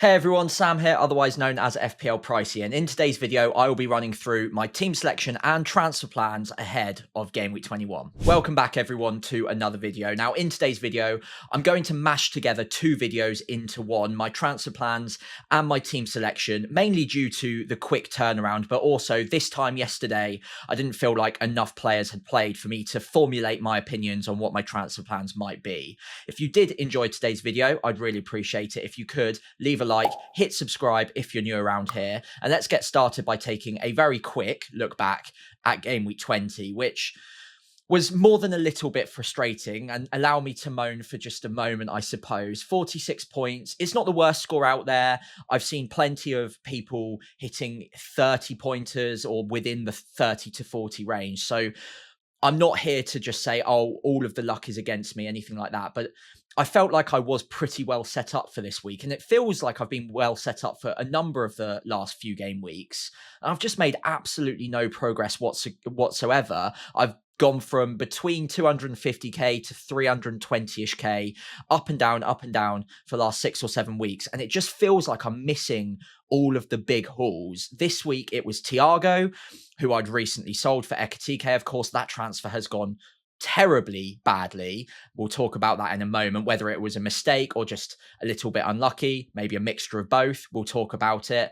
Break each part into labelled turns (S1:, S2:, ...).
S1: Hey everyone, Sam here, otherwise known as FPL Pricey, and in today's video, I will be running through my team selection and transfer plans ahead of Game Week 21. Welcome back everyone to another video. Now in today's video, I'm going to mash together two videos into one, my transfer plans and my team selection, mainly due to the quick turnaround, but also this time yesterday, I didn't feel like enough players had played for me to formulate my opinions on what my transfer plans might be. If you did enjoy today's video, I'd really appreciate it if you could leave a like, hit subscribe if you're new around here, and let's get started by taking a very quick look back at Game Week 20, which was more than a little bit frustrating, and allow me to moan for just a moment, I suppose. 46 points. It's not the worst score out there. I've seen plenty of people hitting 30 pointers or within the 30 to 40 range. So I'm not here to just say, oh, all of the luck is against me, anything like that. But I felt like I was pretty well set up for this week. And it feels like I've been well set up for a number of the last few game weeks. And I've just made absolutely no progress whatsoever. I've gone from between 250k to 320-ish K, up and down for the last 6 or 7 weeks. And it just feels like I'm missing all of the big hauls. This week, it was Thiago, who I'd recently sold for EKITIKÉ. Of course, that transfer has gone terribly badly. We'll talk about that in a moment, whether it was a mistake or just a little bit unlucky, maybe a mixture of both. We'll talk about it.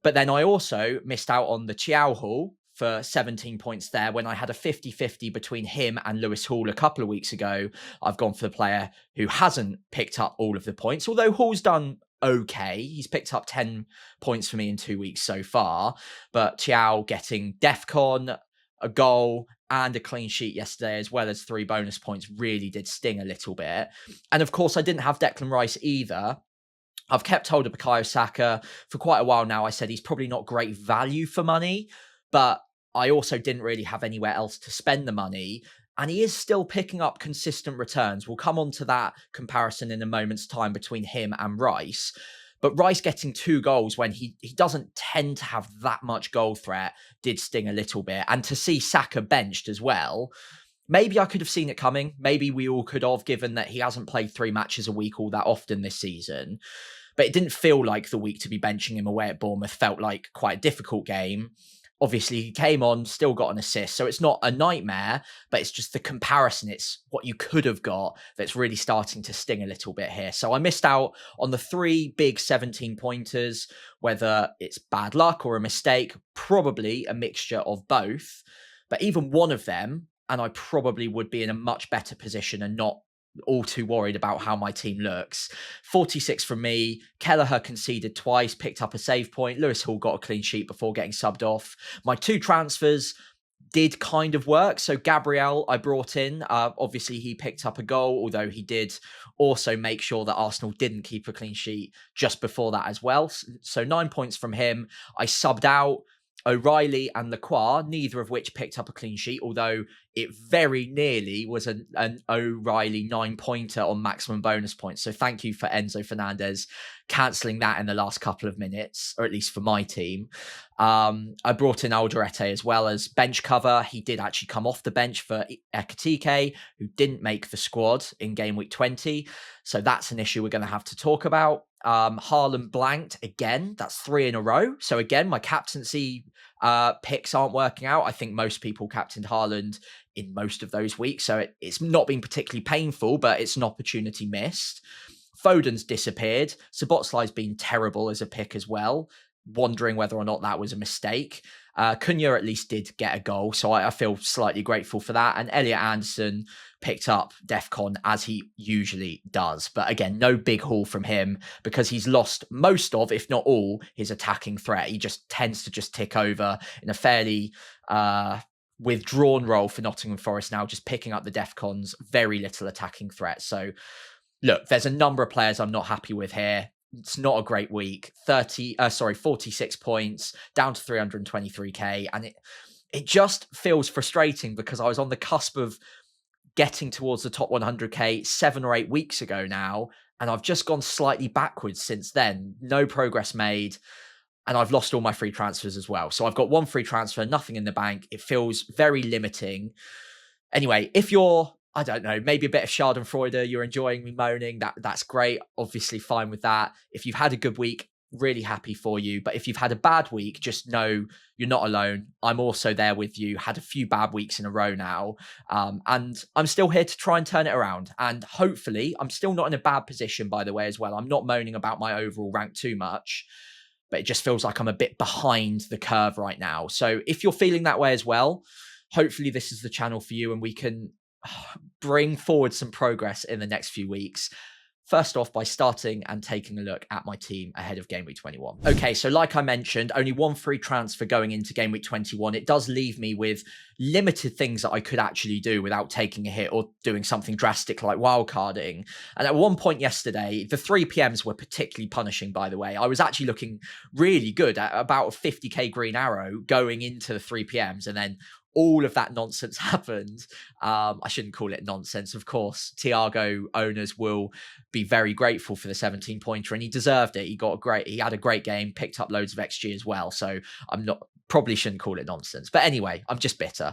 S1: But then I also missed out on the Chiao haul for 17 points there when I had a 50-50 between him and Lewis Hall a couple of weeks ago. I've gone for the player who hasn't picked up all of the points, although Hall's done okay. He's picked up 10 points for me in 2 weeks so far. But Chiao getting DEFCON, a goal, and a clean sheet yesterday, as well as 3 bonus points, really did sting a little bit. And of course, I didn't have Declan Rice either. I've kept hold of Bukayo Saka for quite a while now. I said he's probably not great value for money, but I also didn't really have anywhere else to spend the money. And he is still picking up consistent returns. We'll come on to that comparison in a moment's time between him and Rice. But Rice getting 2 goals when he doesn't tend to have that much goal threat did sting a little bit. And to see Saka benched as well, maybe I could have seen it coming. Maybe we all could have, given that he hasn't played 3 matches a week all that often this season. But it didn't feel like the week to be benching him away at Bournemouth felt like quite a difficult game. Obviously, he came on, still got an assist. So it's not a nightmare, but it's just the comparison. It's what you could have got that's really starting to sting a little bit here. So I missed out on the 3 big 17 pointers, whether it's bad luck or a mistake, probably a mixture of both. But even one of them, and I probably would be in a much better position and not all too worried about how my team looks. 46 from me. Kelleher conceded twice, picked up a save point. Lewis Hall got a clean sheet before getting subbed off. My 2 transfers did kind of work. So Gabriel, I brought in. Obviously, he picked up a goal, although he did also make sure that Arsenal didn't keep a clean sheet just before that as well. So 9 points from him. I subbed out O'Reilly and Lacroix, neither of which picked up a clean sheet, although it very nearly was an O'Reilly 9-pointer on maximum bonus points. So thank you for Enzo Fernandez cancelling that in the last couple of minutes, or at least for my team. I brought in Alderete as well as bench cover. He did actually come off the bench for EKITIKÉ, who didn't make the squad in Game Week 20. So that's an issue we're going to have to talk about. Haaland blanked again. That's 3 in a row. So again, my captaincy picks aren't working out. I think most people captained Haaland in most of those weeks. So it's not been particularly painful, but it's an opportunity missed. Foden's disappeared. Szoboszlai's been terrible as a pick as well. Wondering whether or not that was a mistake. Cunha at least did get a goal, so I feel slightly grateful for that. And Elliot Anderson picked up DEFCON as he usually does. But again, no big haul from him because he's lost most of, if not all, his attacking threat. He just tends to just tick over in a fairly withdrawn role for Nottingham Forest now, just picking up the DEFCONs, very little attacking threat. So look, there's a number of players I'm not happy with here. It's not a great week. 46 points, down to 323k. And it just feels frustrating because I was on the cusp of getting towards the top 100k 7 or 8 weeks ago now. And I've just gone slightly backwards since then. No progress made. And I've lost all my free transfers as well. So I've got 1 free transfer, nothing in the bank. It feels very limiting. Anyway, if you're I don't know, maybe a bit of Schadenfreude. You're enjoying me moaning. That's great. Obviously fine with that. If you've had a good week, really happy for you. But if you've had a bad week, just know you're not alone. I'm also there with you. Had a few bad weeks in a row now. And I'm still here to try and turn it around. And hopefully, I'm still not in a bad position, by the way, as well. I'm not moaning about my overall rank too much, but it just feels like I'm a bit behind the curve right now. So if you're feeling that way as well, hopefully this is the channel for you and we can bring forward some progress in the next few weeks. First off, by starting and taking a look at my team ahead of Game Week 21. Okay, so like I mentioned, only one free transfer going into Game Week 21. It does leave me with limited things that I could actually do without taking a hit or doing something drastic like wildcarding. And at one point yesterday, the 3 PMs were particularly punishing, by the way. I was actually looking really good at about a 50k green arrow going into the 3 PMs, and then all of that nonsense happened. I shouldn't call it nonsense, of course. Thiago owners will be very grateful for the 17-pointer, and he deserved it. He had a great game, picked up loads of XG as well. So probably shouldn't call it nonsense. But anyway, I'm just bitter.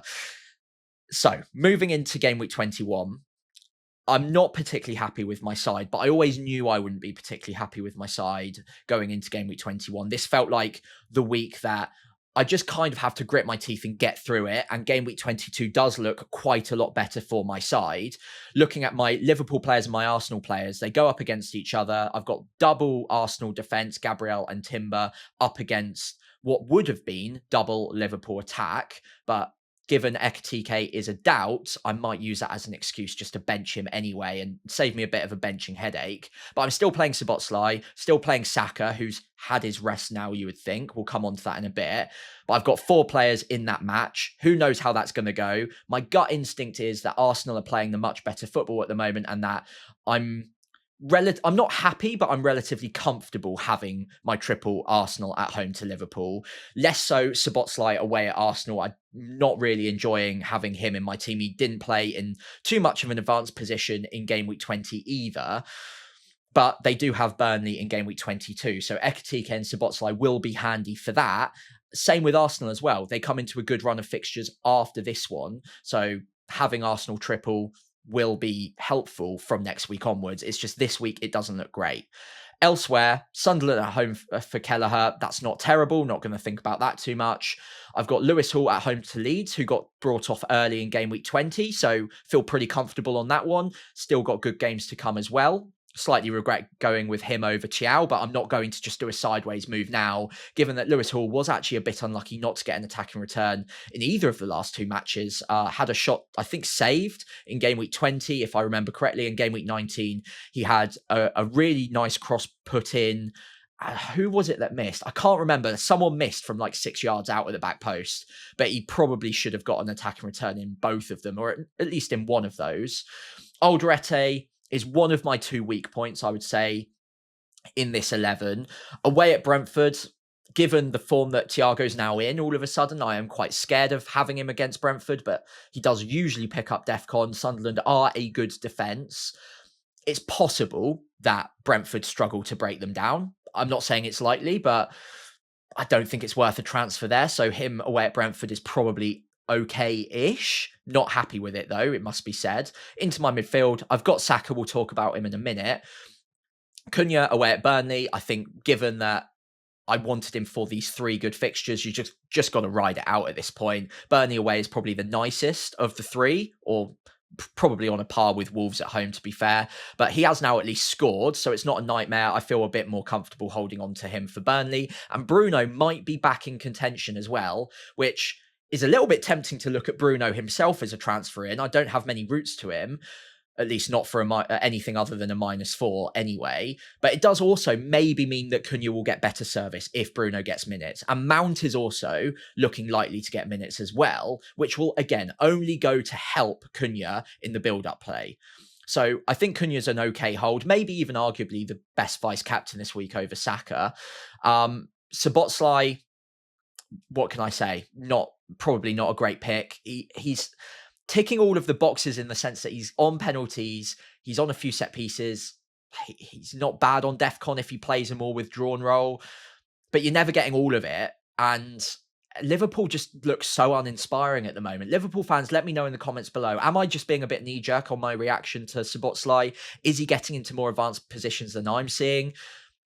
S1: So moving into Game Week 21, I'm not particularly happy with my side, but I always knew I wouldn't be particularly happy with my side going into Game Week 21. This felt like the week that I just kind of have to grit my teeth and get through it. And Game Week 22 does look quite a lot better for my side. Looking at my Liverpool players and my Arsenal players, they go up against each other. I've got double Arsenal defence, Gabriel and Timber, up against what would have been double Liverpool attack. But given EKITIKÉ is a doubt, I might use that as an excuse just to bench him anyway and save me a bit of a benching headache. But I'm still playing Szoboszlai, still playing Saka, who's had his rest now, you would think. We'll come on to that in a bit. But I've got 4 players in that match. Who knows how that's going to go? My gut instinct is that Arsenal are playing the much better football at the moment, and that I'm not happy, but I'm relatively comfortable having my triple Arsenal at home to Liverpool. Less so Szoboszlai away at Arsenal. I'm not really enjoying having him in my team. He didn't play in too much of an advanced position in Game Week 20 either. But they do have Burnley in Game Week 22. So EKITIKÉ and Szoboszlai will be handy for that. Same with Arsenal as well. They come into a good run of fixtures after this one. So having Arsenal triple will be helpful from next week onwards. It's just this week it doesn't look great. Elsewhere, Sunderland at home for Kelleher. That's not terrible. Not going to think about that too much. I've got Lewis Hall at home to Leeds, who got brought off early in Game Week 20. So feel pretty comfortable on that one. Still got good games to come as well. Slightly regret going with him over Chiao, but I'm not going to just do a sideways move now, given that Lewis Hall was actually a bit unlucky not to get an attacking return in either of the last 2 matches. Had a shot, I think, saved in Game Week 20, if I remember correctly. In Game Week 19, he had a really nice cross put in. Who was it that missed? I can't remember. Someone missed from like 6 yards out of the back post, but he probably should have got an attacking return in both of them, or at least in one of those. Alderete is one of my 2 weak points, I would say, in this 11. Away at Brentford, given the form that Thiago's now in, all of a sudden, I am quite scared of having him against Brentford, but he does usually pick up DEFCON. Sunderland are a good defence. It's possible that Brentford struggle to break them down. I'm not saying it's likely, but I don't think it's worth a transfer there. So him away at Brentford is probably okay-ish. Not happy with it, though, it must be said. Into my midfield, I've got Saka. We'll talk about him in a minute. Cunha away at Burnley. I think given that I wanted him for these 3 good fixtures, you just got to ride it out at this point. Burnley away is probably the nicest of the 3, or probably on a par with Wolves at home, to be fair. But he has now at least scored, so it's not a nightmare. I feel a bit more comfortable holding on to him for Burnley. And Bruno might be back in contention as well, which is a little bit tempting to look at Bruno himself as a transfer in. I don't have many routes to him, at least not for anything other than a -4 anyway. But it does also maybe mean that Cunha will get better service if Bruno gets minutes. And Mount is also looking likely to get minutes as well, which will, again, only go to help Cunha in the build-up play. So I think Cunha's an okay hold, maybe even arguably the best vice-captain this week over Saka. Szoboszlai, what can I say? Probably not a great pick. He's ticking all of the boxes in the sense that he's on penalties, he's on a few set pieces, he's not bad on DEFCON if he plays a more withdrawn role, but you're never getting all of it. And Liverpool just looks so uninspiring at the moment. Liverpool fans, let me know in the comments below. Am I just being a bit knee-jerk on my reaction to Szoboszlai? Is he getting into more advanced positions than I'm seeing?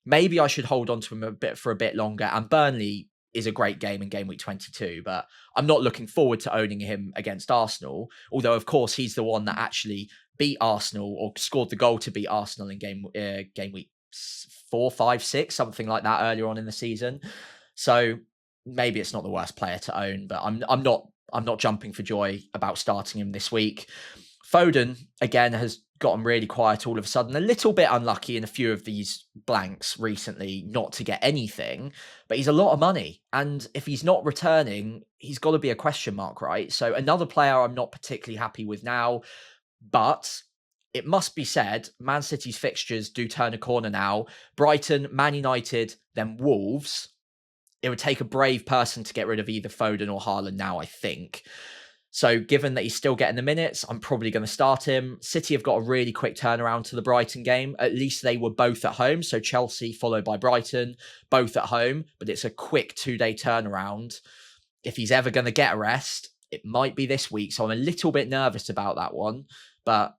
S1: Maybe I should hold on to him for a bit longer. And Burnley is a great game in Game Week 22, but I'm not looking forward to owning him against Arsenal. Although, of course, he's the one that actually beat Arsenal or scored the goal to beat Arsenal in Game Week 4, 5, 6, something like that earlier on in the season. So maybe it's not the worst player to own, but I'm not jumping for joy about starting him this week. Foden, again, has gotten really quiet all of a sudden. A little bit unlucky in a few of these blanks recently not to get anything, but he's a lot of money. And if he's not returning, he's got to be a question mark, right? So another player I'm not particularly happy with now, but it must be said, Man City's fixtures do turn a corner now. Brighton, Man United, then Wolves. It would take a brave person to get rid of either Foden or Haaland now, I think. So given that he's still getting the minutes, I'm probably going to start him. City have got a really quick turnaround to the Brighton game. At least they were both at home. So Chelsea followed by Brighton, both at home. But it's a quick 2-day turnaround. If he's ever going to get a rest, it might be this week. So I'm a little bit nervous about that one. But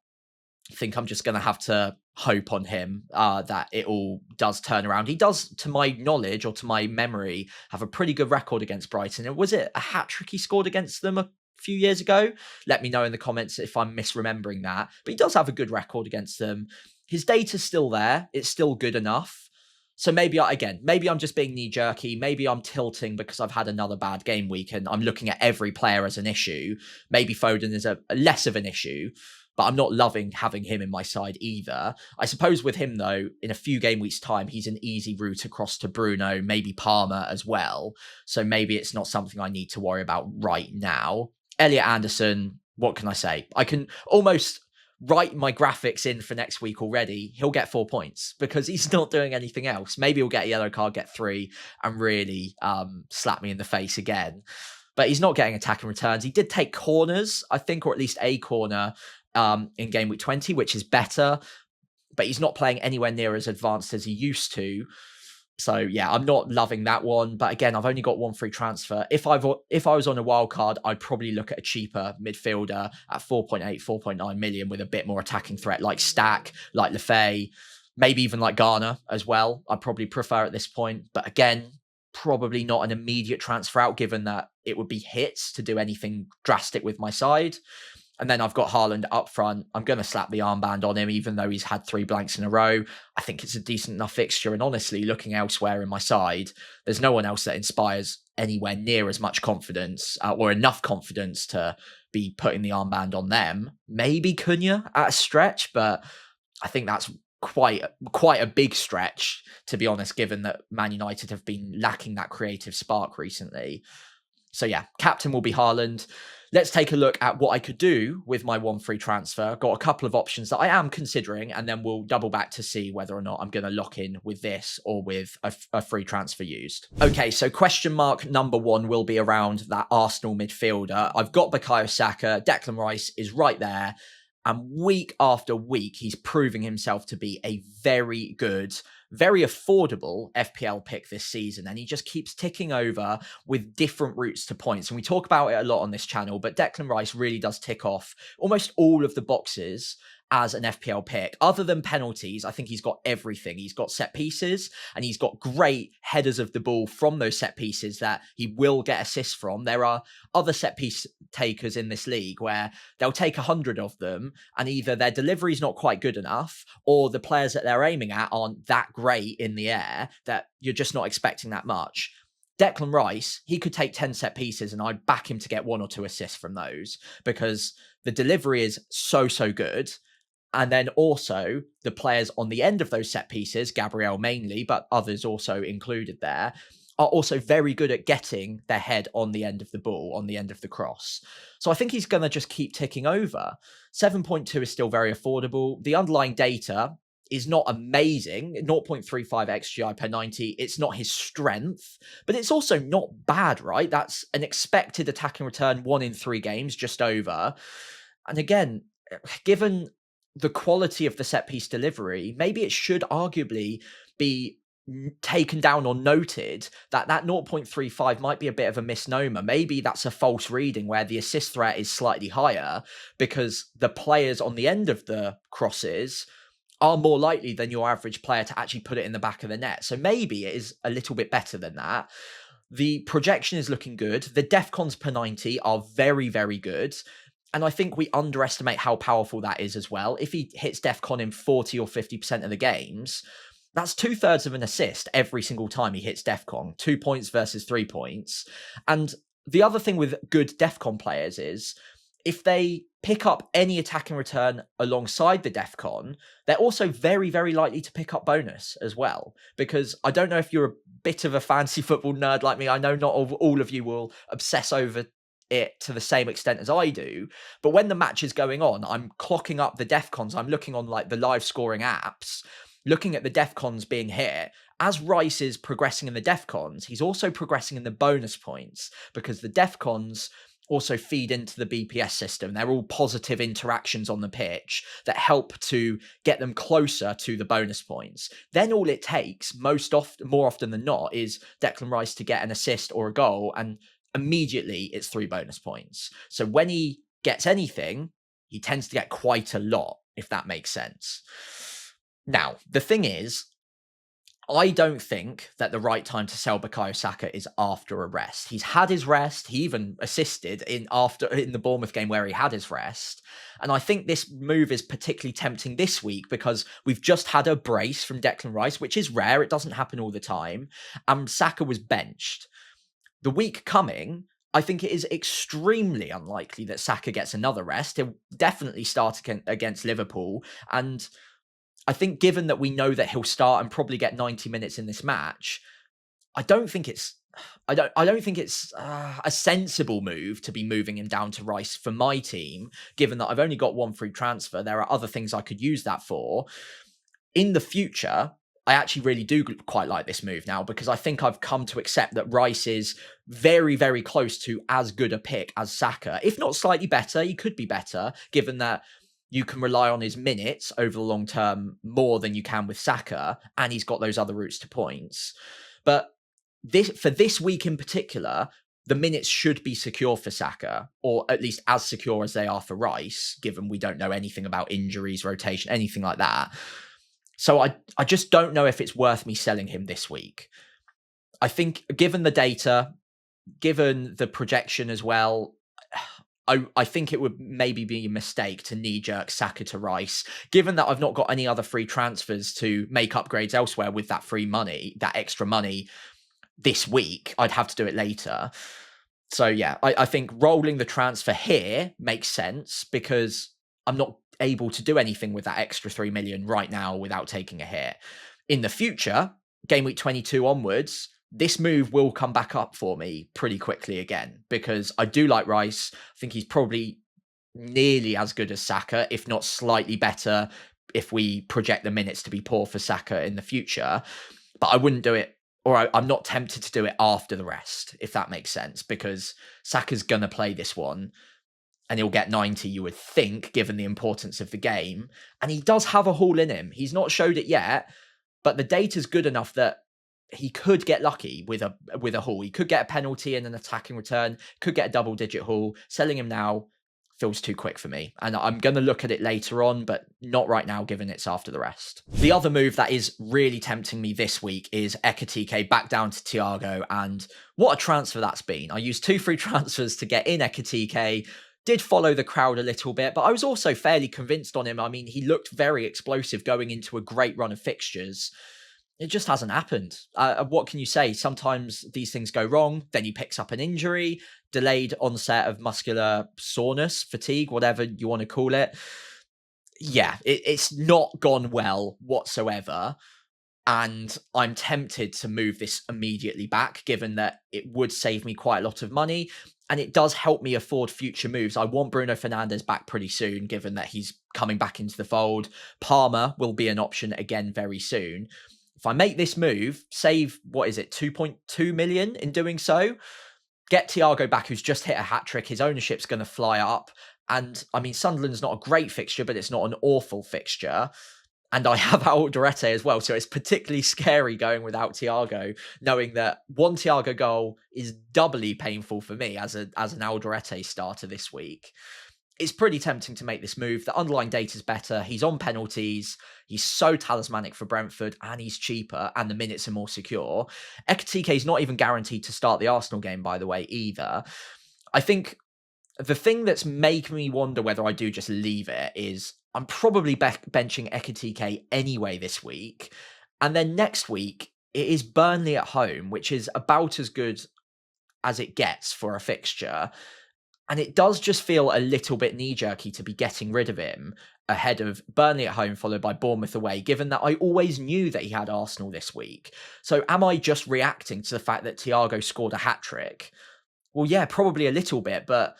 S1: I think I'm just going to have to hope on him that it all does turn around. He does, to my knowledge or to my memory, have a pretty good record against Brighton. And was it a hat-trick he scored against them a few years ago? Let me know in the comments if I'm misremembering that. But he does have a good record against them. His data's still there. It's still good enough. So maybe I'm just being knee-jerky. Maybe I'm tilting because I've had another bad game week and I'm looking at every player as an issue. Maybe Foden is a less of an issue, but I'm not loving having him in my side either. I suppose with him, though, in a few game weeks' time, he's an easy route across to Bruno, maybe Palmer as well. So maybe it's not something I need to worry about right now. Elliot Anderson, what can I say? I can almost write my graphics in for next week already. He'll get 4 points because he's not doing anything else. Maybe he'll get a yellow card, get 3, and really slap me in the face again. But he's not getting attacking returns. He did take corners, I think, or at least a corner in Game Week 20, which is better. But he's not playing anywhere near as advanced as he used to. So yeah, I'm not loving that one. But again, I've only got one free transfer. If I was on a wild card, I'd probably look at a cheaper midfielder at 4.8, 4.9 million with a bit more attacking threat, like Stack, like Lefay, maybe even like Garner as well. I'd probably prefer at this point. But again, probably not an immediate transfer out, given that it would be hits to do anything drastic with my side. And then I've got Haaland up front. I'm going to slap the armband on him, even though he's had 3 blanks in a row. I think it's a decent enough fixture. And honestly, looking elsewhere in my side, there's no one else that inspires anywhere near as much confidence or enough confidence to be putting the armband on them. Maybe Cunha at a stretch, but I think that's quite a big stretch, to be honest, given that Man United have been lacking that creative spark recently. So yeah, captain will be Haaland. Let's take a look at what I could do with my 1 free transfer. Got a couple of options that I am considering, and then we'll double back to see whether or not I'm going to lock in with this or with a free transfer used. Okay, so question mark number 1 will be around that Arsenal midfielder. I've got Bukayo Saka. Declan Rice is right there. And week after week, he's proving himself to be a very good, very affordable FPL pick this season. And he just keeps ticking over with different routes to points. And we talk about it a lot on this channel, but Declan Rice really does tick off almost all of the boxes as an FPL pick. Other than penalties, I think he's got everything. He's got set pieces and he's got great headers of the ball from those set pieces that he will get assists from. There are other set piece takers in this league where they'll take 100 of them and either their delivery is not quite good enough or the players that they're aiming at aren't that great in the air that you're just not expecting that much. Declan Rice, he could take 10 set pieces and I'd back him to get 1 or 2 assists from those because the delivery is so good. And then also the players on the end of those set pieces, Gabriel mainly, but others also included there, are also very good at getting their head on the end of the ball, on the end of the cross. So I think he's going to just keep ticking over. 7.2 is still very affordable. The underlying data is not amazing. 0.35 XGI per 90. It's not his strength, but it's also not bad, right? That's an expected attacking return 1 in 3 games, just over. And again, given the quality of the set piece delivery, maybe it should arguably be taken down or noted that that 0.35 might be a bit of a misnomer. Maybe that's a false reading where the assist threat is slightly higher because the players on the end of the crosses are more likely than your average player to actually put it in the back of the net. So maybe it is a little bit better than that. The projection is looking good. The defcons per 90 are very, very good. And I think we underestimate how powerful that is as well. If he hits defcon in 40 or 50% of the games, that's 2/3 of an assist every single time he hits defcon. 2 points versus 3 points. And the other thing with good defcon players is if they pick up any attacking return alongside the defcon, they're also very, very likely to pick up bonus as well. Because I don't know if you're a bit of a fantasy football nerd like me. I know not all of you will obsess over it to the same extent as I do. But when the match is going on, I'm clocking up the defcons. I'm looking on like the live scoring apps, looking at the defcons being hit. As Rice is progressing in the defcons, he's also progressing in the bonus points because the defcons also feed into the BPS system. They're all positive interactions on the pitch that help to get them closer to the bonus points. Then all it takes, more often than not, is Declan Rice to get an assist or a goal, and immediately it's 3 bonus points. So when he gets anything, he tends to get quite a lot, if that makes sense. Now, the thing is, I don't think that the right time to sell Bukayo Saka is after a rest. He's had his rest. He even assisted in the Bournemouth game where he had his rest. And I think this move is particularly tempting this week because we've just had a brace from Declan Rice, which is rare. It doesn't happen all the time. And Saka was benched. The week coming, I think it is extremely unlikely that Saka gets another rest. He'll definitely start against Liverpool. And I think given that we know that he'll start and probably get 90 minutes in this match, I don't think it's a sensible move to be moving him down to Rice for my team, given that I've only got one free transfer. There are other things I could use that for. In the future, I actually really do quite like this move now because I think I've come to accept that Rice is very, very close to as good a pick as Saka. If not slightly better, he could be better, given that you can rely on his minutes over the long term more than you can with Saka, and he's got those other routes to points. But for this week in particular, the minutes should be secure for Saka, or at least as secure as they are for Rice, given we don't know anything about injuries, rotation, anything like that. So I just don't know if it's worth me selling him this week. I think given the data, given the projection as well, I think it would maybe be a mistake to knee-jerk Saka to Rice, given that I've not got any other free transfers to make upgrades elsewhere with that free money, that extra money this week. I'd have to do it later. So yeah, I think rolling the transfer here makes sense because I'm not able to do anything with that extra 3 million right now without taking a hit. In the future, game week 22 onwards, this move will come back up for me pretty quickly again because I do like Rice. I think he's probably nearly as good as Saka, if not slightly better, if we project the minutes to be poor for Saka in the future. But I wouldn't do it, or I'm not tempted to do it after the rest, if that makes sense, because Saka's going to play this one and he'll get 90, you would think, given the importance of the game. And he does have a haul in him. He's not showed it yet, but the data's good enough that he could get lucky with a haul. He could get a penalty and an attacking return, could get a double-digit haul. Selling him now feels too quick for me. And I'm going to look at it later on, but not right now, given it's after the rest. The other move that is really tempting me this week is EKITIKÉ back down to Thiago. And what a transfer that's been. I used 2 free transfers to get in EKITIKÉ. Did follow the crowd a little bit, but I was also fairly convinced on him. I mean, he looked very explosive going into a great run of fixtures. It just hasn't happened. What can you say? Sometimes these things go wrong. Then he picks up an injury, delayed onset of muscular soreness, fatigue, whatever you want to call it. Yeah, it's not gone well whatsoever. And I'm tempted to move this immediately back, given that it would save me quite a lot of money. And it does help me afford future moves. I want Bruno Fernandes back pretty soon, given that he's coming back into the fold. Palmer will be an option again very soon. If I make this move, save, 2.2 million in doing so, get Thiago back, who's just hit a hat-trick, his ownership's going to fly up. And, I mean, Sunderland's not a great fixture, but it's not an awful fixture. And I have Alderete as well. So it's particularly scary going without Thiago, knowing that one Thiago goal is doubly painful for me as an Alderete starter this week. It's pretty tempting to make this move. The underlying data is better. He's on penalties. He's so talismanic for Brentford, and he's cheaper, and the minutes are more secure. EKITIKÉ is not even guaranteed to start the Arsenal game, by the way, either. I think the thing that's making me wonder whether I do just leave it is I'm probably benching EKITIKÉ anyway this week. And then next week, it is Burnley at home, which is about as good as it gets for a fixture. And it does just feel a little bit knee-jerky to be getting rid of him ahead of Burnley at home, followed by Bournemouth away, given that I always knew that he had Arsenal this week. So am I just reacting to the fact that Thiago scored a hat-trick? Well, yeah, probably a little bit, but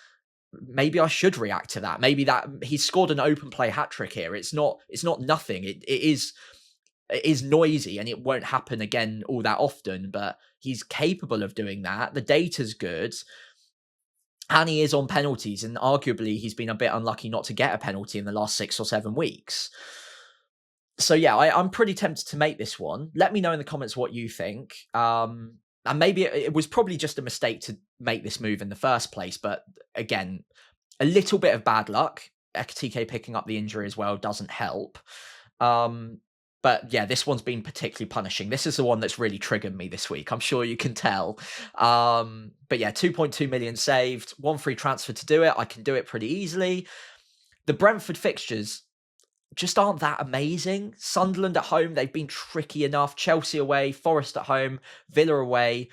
S1: maybe I should react to that. Maybe that he's scored an open play hat-trick here. It's not nothing. It is noisy, and it won't happen again all that often, but he's capable of doing that. The data's good. And he is on penalties, and arguably he's been a bit unlucky not to get a penalty in the last 6 or 7 weeks. So yeah, I'm pretty tempted to make this one. Let me know in the comments what you think. And maybe it was probably just a mistake to make this move in the first place. But again, a little bit of bad luck. EKITIKÉ picking up the injury as well doesn't help. But yeah, this one's been particularly punishing. This is the one that's really triggered me this week. I'm sure you can tell. But yeah, 2.2 million saved, 1 free transfer to do it. I can do it pretty easily. The Brentford fixtures just aren't that amazing. Sunderland at home, they've been tricky enough. Chelsea away, Forest at home, Villa away.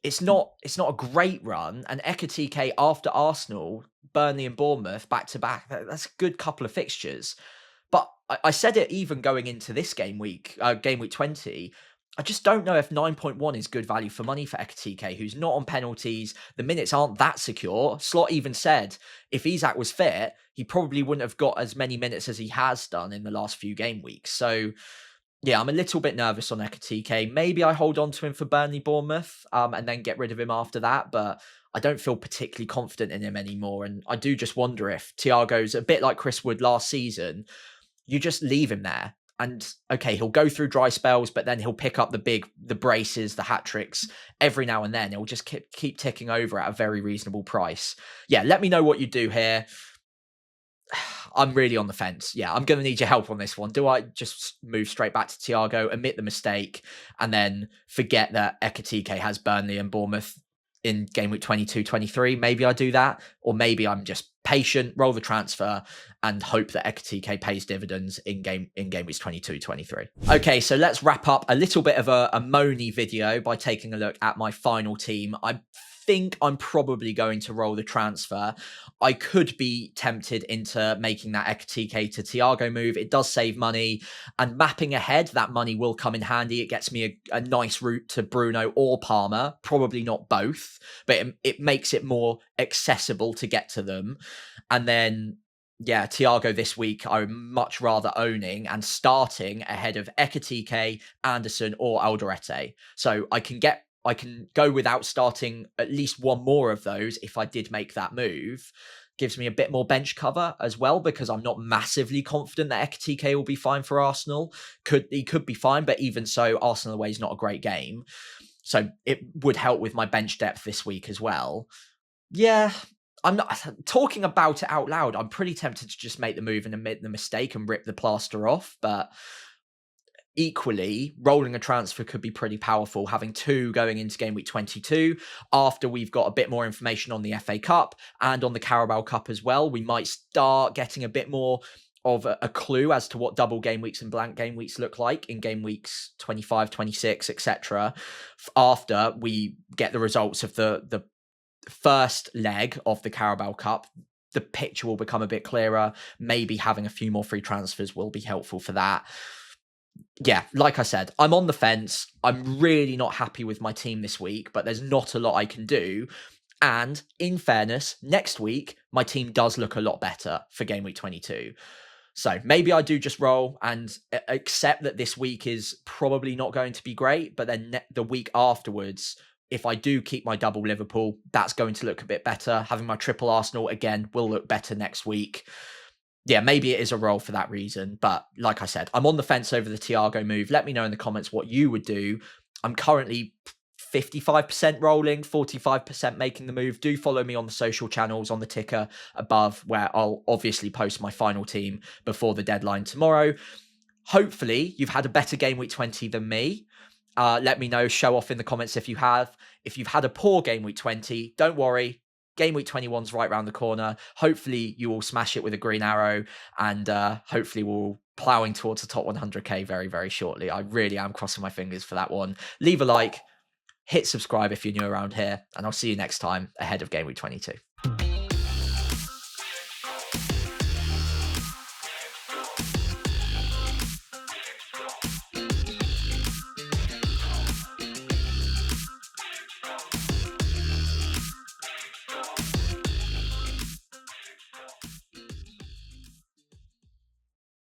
S1: It's not a great run. And EKITIKÉ after Arsenal, Burnley and Bournemouth back to back. That's a good couple of fixtures. But I said it even going into this game week 20. I just don't know if 9.1 is good value for money for EKITIKÉ, who's not on penalties. The minutes aren't that secure. Slot even said if Isak was fit, he probably wouldn't have got as many minutes as he has done in the last few game weeks. So yeah, I'm a little bit nervous on EKITIKÉ. Maybe I hold on to him for Burnley, Bournemouth, and then get rid of him after that. But I don't feel particularly confident in him anymore. And I do just wonder if Thiago's a bit like Chris Wood last season. You just leave him there. And okay, he'll go through dry spells, but then he'll pick up the braces, the hat-tricks every now and then. It'll just keep ticking over at a very reasonable price. Yeah, let me know what you do here. I'm really on the fence. Yeah, I'm going to need your help on this one. Do I just move straight back to Thiago, admit the mistake, and then forget that EKITIKÉ has Burnley and Bournemouth in game week 22-23? Maybe I do that, or maybe I'm just patient, roll the transfer, and hope that EKITIKÉ pays dividends in game weeks 22-23. Okay, so let's wrap up a little bit of a moany video by taking a look at my final team. I think I'm probably going to roll the transfer. I could be tempted into making that EKITIKÉ to Thiago move. It does save money, and mapping ahead, that money will come in handy. It gets me a nice route to Bruno or Palmer, probably not both, but it makes it more accessible to get to them. And then yeah, Thiago this week, I would much rather owning and starting ahead of EKITIKÉ, Anderson, or Alderete. So I can go without starting at least one more of those if I did make that move. Gives me a bit more bench cover as well, because I'm not massively confident that EKITIKÉ will be fine for Arsenal. He could be fine, but even so, Arsenal away is not a great game. So it would help with my bench depth this week as well. Yeah, I'm not talking about it out loud. I'm pretty tempted to just make the move and admit the mistake and rip the plaster off, but equally, rolling a transfer could be pretty powerful, having 2 going into game week 22 after we've got a bit more information on the FA Cup and on the Carabao Cup as well. We might start getting a bit more of a clue as to what double game weeks and blank game weeks look like in game weeks 25, 26, etc. after we get the results of the first leg of the Carabao Cup. The picture will become a bit clearer. Maybe having a few more free transfers will be helpful for that. Yeah, like I said, I'm on the fence. I'm really not happy with my team this week, but there's not a lot I can do. And in fairness, next week, my team does look a lot better for game week 22. So maybe I do just roll and accept that this week is probably not going to be great, but then the week afterwards, if I do keep my double Liverpool, that's going to look a bit better. Having my triple Arsenal, again, will look better next week. yeah, maybe it is a role for that reason. But like I said, I'm on the fence over the Thiago move. Let me know in the comments what you would do. I'm currently 55% rolling, 45% making the move. Do follow me on the social channels on the ticker above, where I'll obviously post my final team before the deadline tomorrow. Hopefully you've had a better game week 20 than me. Let me know, show off in the comments if you have. If you've had a poor game week 20, don't worry. Game week 21's right around the corner. Hopefully you will smash it with a green arrow, and hopefully we'll plowing towards the top 100k very, very shortly. I really am crossing my fingers for that one. Leave a like, hit subscribe if you're new around here, and I'll see you next time ahead of game week 22.